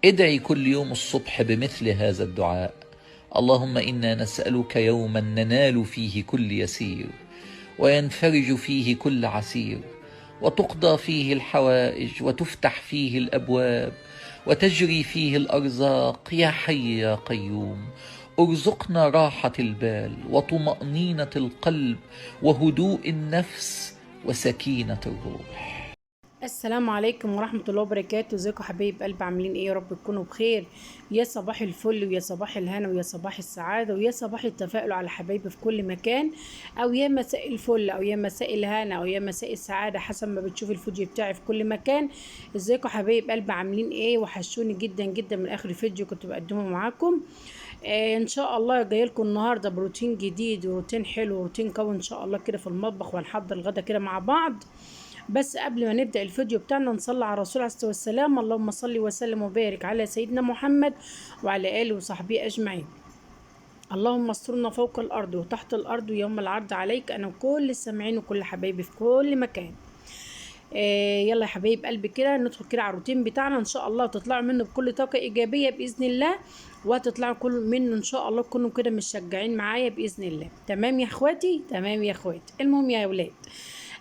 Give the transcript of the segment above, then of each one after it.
ادعي كل يوم الصبح بمثل هذا الدعاء: اللهم إنا نسألك يوما ننال فيه كل يسير، وينفرج فيه كل عسير، وتقضى فيه الحوائج، وتفتح فيه الأبواب، وتجري فيه الأرزاق. يا حي يا قيوم، ارزقنا راحة البال، وطمأنينة القلب، وهدوء النفس، وسكينة الروح. السلام عليكم ورحمة الله وبركاته. ازيكم حبايب قلب؟ عاملين ايه؟ يا رب تكونوا بخير. يا صباح الفل، ويا صباح الهنا، ويا صباح السعادة، ويا صباح التفاؤل على حبايبي في كل مكان، او يا مساء الفل، او يا مساء الهنا، او يا مساء السعادة، حسب ما بتشوف الفيديو بتاعي في كل مكان. ازيكم حبايب قلب؟ عاملين ايه؟ وحشوني جدا جدا من اخر الفيديو كنت بقدمه معاكم. ان شاء الله جاي لكم النهارده بروتين جديد وروتين حلو وروتين قوي ان شاء الله كده في المطبخ، وهنحضر الغدا كده مع بعض. بس قبل ما نبدأ الفيديو بتاعنا نصلي على الرسول عليه الصلاة والسلام. اللهم صل وسلم وبارك على سيدنا محمد وعلى آله وصحبه أجمعين. اللهم استرنا فوق الأرض وتحت الأرض ويوم العرض عليك، أنا وكل السامعين وكل حبايبي في كل مكان. يلا يا حبايب قلبي كده ندخل كده على الروتين بتاعنا ان شاء الله، وتطلعوا منه بكل طاقة ايجابية باذن الله، وهتطلعوا كل منه ان شاء الله تكونوا كده مشجعين معايا باذن الله. تمام يا اخواتي؟ تمام يا اخواتي. المهم يا اولاد،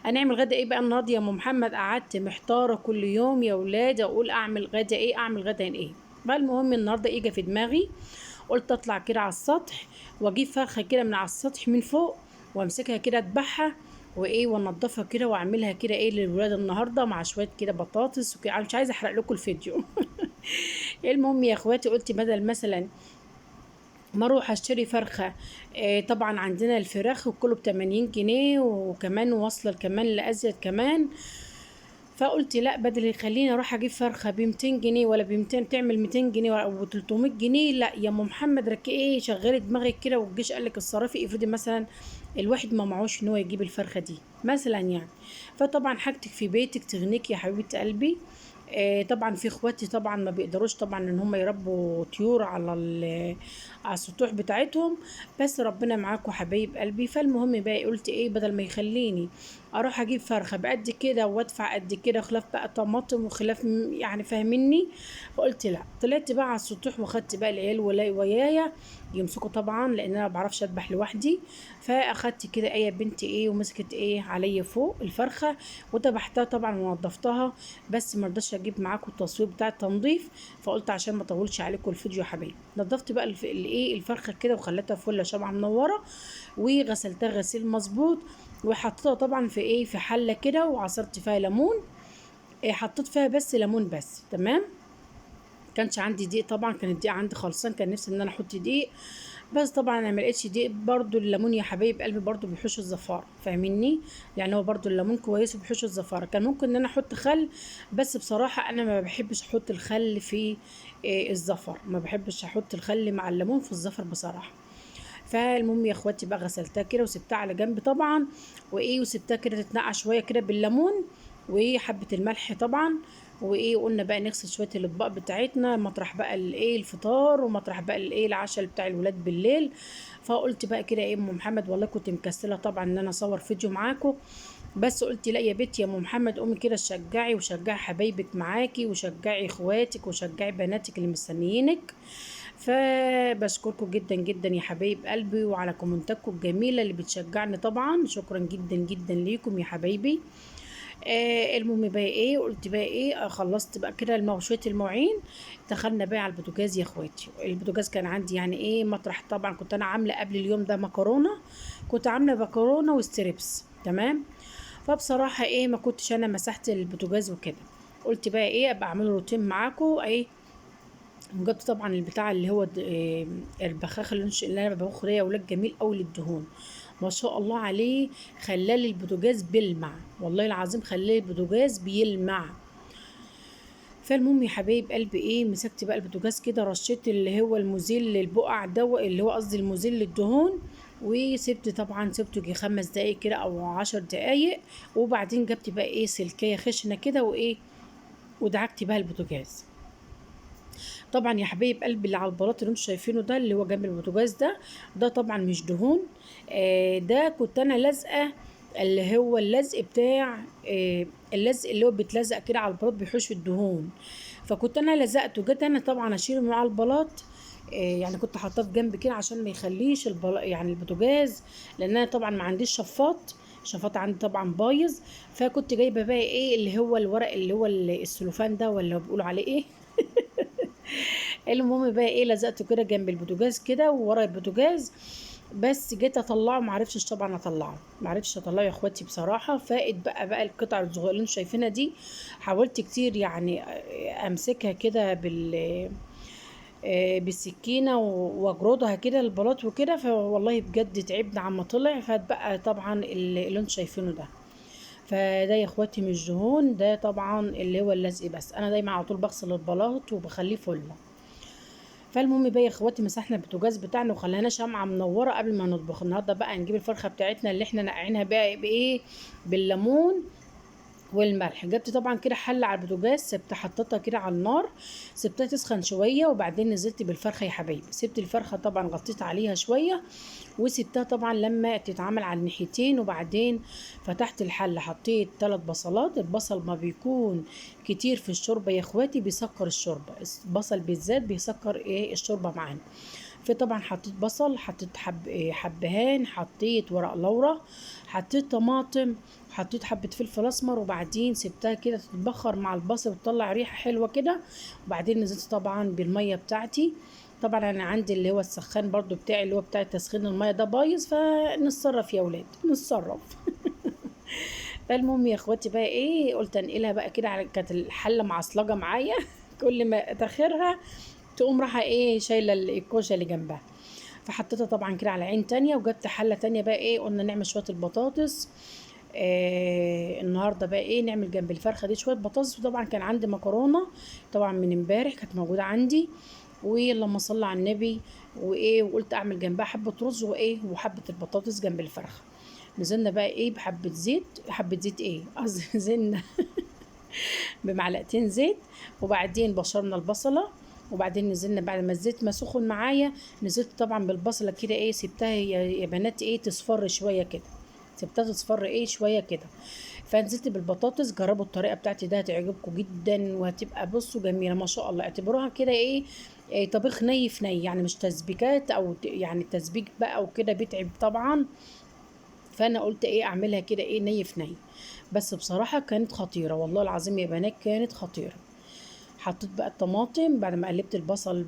هنعمل غدا ايه بقى النهارده يا ام محمد؟ قعدت محتاره كل يوم يا اولاد اقول اعمل غدا ايه، اعمل غدا ايه بقى. المهم النهارده اجى في دماغي، قلت اطلع كده على السطح واجيب فرخه كده من على السطح من فوق، وامسكها كده اذبحها وايه، وانضفها كده واعملها كده ايه للولاد النهارده مع شويه كده بطاطس وكده. أنا مش عايزه احرق لكم الفيديو. المهم يا اخواتي، قلت بدل مثلا ما اروح اشتري فرخه، طبعا عندنا الفراخ كله ب 80 جنيه، وكمان واصله كمان لازيد كمان. فقلت لا، بدل يخليني اروح اجيب فرخه ب 200 جنيه ولا ب 200 تعمل 200 جنيه او 300 جنيه، لا يا ام محمد ركي ايه، شغلي دماغك كده. والجيش قال لك الصرافي افرضي مثلا الواحد ما معوش ان هو يجيب الفرخه دي مثلا يعني. فطبعا حاجتك في بيتك تغنيك يا حبيبه قلبي. طبعا في اخواتي طبعا ما بيقدروش طبعا ان هم يربوا طيور على السطوح بتاعتهم، بس ربنا معاكم حبايب قلبي. فالمهم بقى قلت ايه، بدل ما يخليني اروح اجيب فرخه بقد كده وادفع قد كده، خلاف بقى طماطم وخلاف يعني فاهميني. فقلت لا، طلعت بقى على السطوح واخدت بقى العيال ويايا يمسكوا طبعا لان انا ما بعرفش اذبح لوحدي. فاخدت كده ايه بنتي ايه ومسكت ايه عليا فوق الفرخه وذبحتها طبعا ونضفتها. بس ما رضيتش اجيب معاكم التصوير بتاع التنظيف، فقلت عشان ما اطولش عليكم الفيديو يا حبايبي. نضفت بقى الايه الفرخه كده وخليتها فله شمعه منوره، وغسلتها غسيل مظبوط، وحطيتها طبعا في ايه في حله كده وعصرت فيها ليمون. حطيت فيها بس ليمون بس، تمام. كانش عندي دقيق طبعا، كان الدقيق عندي خلصان، كان نفسي ان انا احط دقيق، بس طبعا انا ما لقيتش دقيق. برضو الليمون يا حبايب قلبي برضو بيحوش الزفاره، فاهميني؟ يعني هو برضو الليمون كويس وبيحوش الزفاره. كان ممكن ان انا احط خل، بس بصراحه انا ما بحبش احط الخل في الزفر، ما بحبش احط الخل مع الليمون في الزفر بصراحه. فالمهم يا اخواتي بقى غسلتها كده وسبتها على جنب طبعا، وايه وسبتها كده تتنقع شويه كده بالليمون وحبه الملح طبعا. وايه قلنا بقى نغسل شويه الاطباق بتاعتنا مطرح بقى الايه الفطار، ومطرح بقى الايه العشاء بتاع الولاد بالليل. فقلت بقى كده ايه ام محمد، والله كنت مكسله طبعا ان انا اصور فيديو معاكم، بس قلت لا يا بنتي يا ام محمد قومي كده شجعي، وشجعي حبايبك معاكي، وشجعي اخواتك، وشجعي بناتك اللي مستنيينك. فبشكركم جدا جدا يا حبايب قلبي، وعلى كومنتاتكم الجميله اللي بتشجعني طبعا، شكرا جدا جدا ليكم يا حبايبي. المهم بقى ايه، قلت بقى ايه، خلصت بقى كده شويه المواعين. دخلنا بقى على البوتاجاز يا اخواتي. البوتاجاز كان عندي يعني ايه مطرح، طبعا كنت انا عامله قبل اليوم ده مكرونه، كنت عامله مكرونه وستريبس، تمام. فبصراحه ايه ما كنتش انا مسحت البوتاجاز وكده، قلت بقى ايه ابقى اعمل روتين معاكم ايه. وجبت طبعا البتاع اللي هو البخاخ اللي انا ببخ ده يا ولاد، جميل قوي للدهون، ما شاء الله عليه. خلال البوتاجاز بيلمع، والله العظيم خلال البوتاجاز بيلمع. فالمهم يا حبايب قلبي ايه، مسكت بقى البوتاجاز كده، رشيت اللي هو المزيل للبقع ده، اللي هو قصدي المزيل للدهون، وسبت طبعا سبته يجي 5 دقايق كده او 10 دقايق. وبعدين جبت بقى ايه سلكية خشنة كده وايه، ودعكت بقى البوتاجاز. طبعا يا حبايب قلبي اللي على البلاط اللي انتم شايفينه ده اللي هو جنب البوتاجاز ده، ده طبعا مش دهون. ده كنت انا لازقه، اللي هو اللزق بتاع اللزق اللي هو بيتلزق كده على البلاط بيحوش الدهون. فكنت انا لزقته، جيت انا طبعا اشيله من على البلاط. يعني كنت حاطاه في جنب كده عشان ما يخليش يعني البوتاجاز، لان انا طبعا ما عنديش شفاط. الشفاط عندي طبعا بايظ. فكنت جايبه بقى ايه اللي هو الورق اللي هو السلوفان ده، ولا بيقولوا عليه ايه. المهم بقى ايه لزقته كده جنب البوتاجاز كده وورا البوتاجاز. بس جيت اطلعه معرفتش طبعا اطلعه، معرفتش اطلعه يا اخواتي بصراحه. فائت بقى القطع الصغيره اللي انتوا شايفينها دي. حاولت كتير يعني امسكها كده بالسكينه واجردها كده البلاط وكده، فوالله بجد تعبنا عما طلع. فاتبقى طبعا اللي انتوا شايفينه ده. فده يا اخواتي مش دهون، ده طبعا اللي هو اللزق. بس انا دايما على طول بغسل البلاط وبخليه فله. فالمهم بقى يا اخواتي مسحنا البوتاجاز بتاعنا وخلينا شمعة منورة قبل ما نطبخ. النهارده بقى نجيب الفرخة بتاعتنا اللي احنا نقعينها بقى بايه، بالليمون والملح. جبت طبعا كده حله على البوتاجاز، سبت حطيتها كده على النار، سبتها تسخن شويه، وبعدين نزلت بالفرخه يا حبايبي. سبت الفرخه طبعا غطيت عليها شويه، وسبتها طبعا لما تتعمل على الناحيتين. وبعدين فتحت الحله، حطيت 3 بصلات. البصل ما بيكون كتير في الشوربه يا اخواتي بيسكر الشوربه، البصل بالذات بيسكر ايه الشوربه معانا. فطبعا حطيت بصل، حطيت حبهان، حطيت ورق لورا، حطيت طماطم، حطيت حبة فلفل اسمر. وبعدين سبتها كده تتبخر مع البصل وتطلع ريحة حلوة كده. وبعدين نزلت طبعا بالمية بتاعتي. طبعا انا عندي اللي هو السخان برضو بتاعي اللي هو بتاع تسخين المية ده بايظ، فنتصرف يا ولاد نتصرف. فالمهم يا اخواتي بقى ايه قلت انقلها بقى كده على، كانت الحلة معصلجة معايا. كل ما اتاخرها تقوم رايحة ايه شايلة الكوشة اللي جنبها. فحطيتها طبعا كده على عين تانية، وجبت حلة تانية بقى ايه قلنا نعمل شوية البطاطس. النهارده بقى ايه نعمل جنب الفرخه دي شويه بطاطس. وطبعا كان عندي مكرونه طبعا من امبارح كانت موجوده عندي، ولما صلى على النبي وايه وقلت اعمل جنبها حبه رز وايه وحبه البطاطس جنب الفرخه. نزلنا بقى ايه بحبه زيت، حبه زيت ايه قصدي نزلنا بمعلقتين زيت. وبعدين بشرنا البصله. وبعدين نزلنا بعد ما الزيت ما سخن معايا، نزلت طبعا بالبصله كده ايه سبتها يا بنات ايه تصفر شويه كده، سبتها تصفر ايه شويه كده. فنزلت بالبطاطس. جربوا الطريقه بتاعتي ده هتعجبكم جدا، وهتبقى بصوا جميله ما شاء الله. اعتبروها كده ايه, إيه طبيخ ني في ني، يعني مش تسبيكات او يعني التسبيك بقى وكده بيتعب طبعا. فانا قلت ايه اعملها كده ايه ني في ني. بس بصراحه كانت خطيره والله العظيم يا بنات كانت خطيره. حطيت بقى الطماطم بعد ما قلبت البصل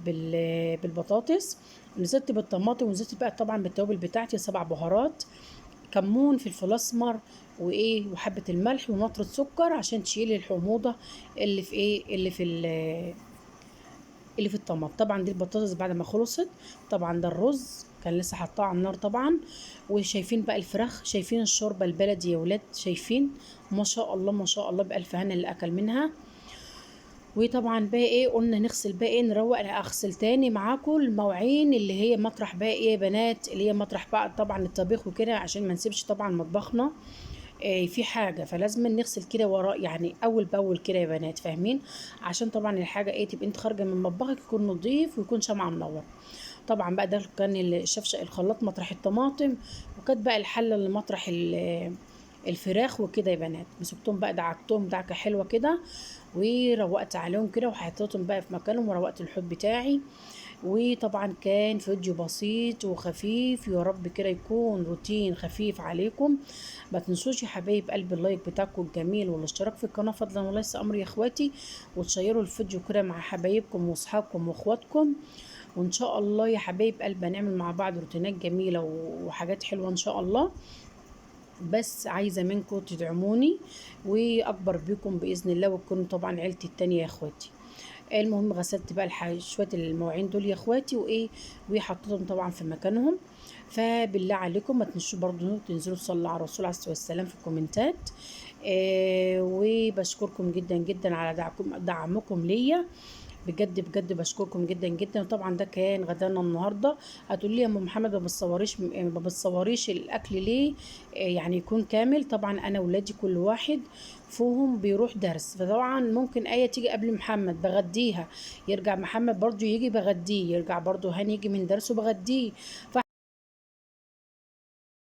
بالبطاطس. نزلت بالطماطم ونزلت بقى طبعا بالتوابل بتاعتي 7 بهارات، كمون، فلفل اسمر، وايه وحبه الملح ونقطه سكر عشان تشيل الحموضه اللي في ايه اللي في الطماطم. طبعا دي البطاطس بعد ما خلصت. طبعا ده الرز كان لسه حطاه على النار طبعا. وشايفين بقى الفراخ، شايفين الشوربه البلدي يا ولاد، شايفين ما شاء الله ما شاء الله بألف هنا اللي اكل منها. وطبعا بقى ايه قلنا نغسل بقى ايه نروق. انا اغسل تاني معاكم المواعين اللي هي مطرح بقى ايه يا بنات، اللي هي مطرح بقى طبعا الطبيخ وكده عشان ما نسيبش طبعا مطبخنا في حاجه. فلازم نغسل كده وراء يعني اول باول كده يا بنات فاهمين، عشان طبعا الحاجه ايه تبقى انت خارجه من مطبخك يكون نظيف ويكون شمعة منور. طبعا بقى ده كان الشفشق الخلاط مطرح الطماطم، وكانت بقى الحله اللي مطرح الفراخ وكده يا بنات. مسكتهم بقى دعكتهم دعكه حلوه كده، وروقت عليهم كده وحطيتهم بقى في مكانهم، وروقت الحوض بتاعي. وطبعا كان فيديو بسيط وخفيف، يا رب كده يكون روتين خفيف عليكم. ما تنسوش يا حبايب قلب اللايك بتاعكم الجميل والاشتراك في القناه فضلا وليس امر يا اخواتي، وتشيروا الفيديو كده مع حبايبكم واصحابكم واخواتكم. وان شاء الله يا حبايب قلب هنعمل مع بعض روتينات جميله وحاجات حلوه ان شاء الله. بس عايزه منكم تدعموني واكبر بيكم باذن الله، وتكونوا طبعا عيلتي التانية يا اخواتي. المهم غسلت بقى شويه المواعين دول يا اخواتي وايه وحطيتهم طبعا في مكانهم. فبالله عليكم ما تنسوا برضو تنزلوا تصلوا على الرسول عليه الصلاه والسلام في الكومنتات. وبشكركم جدا جدا على دعمكم ليا، بجد بجد بشكركم جدا جدا. وطبعا ده كان غدانا النهارده. هتقولي لي يا ام محمد ما بتصوريش الاكل ليه يعني يكون كامل. طبعا انا ولادي كل واحد فيهم بيروح درس، فطبعا ممكن ايه تيجي قبل محمد بغديها، يرجع محمد برضو يجي بغديه، يرجع برضو هاني يجي من درسه بغديه.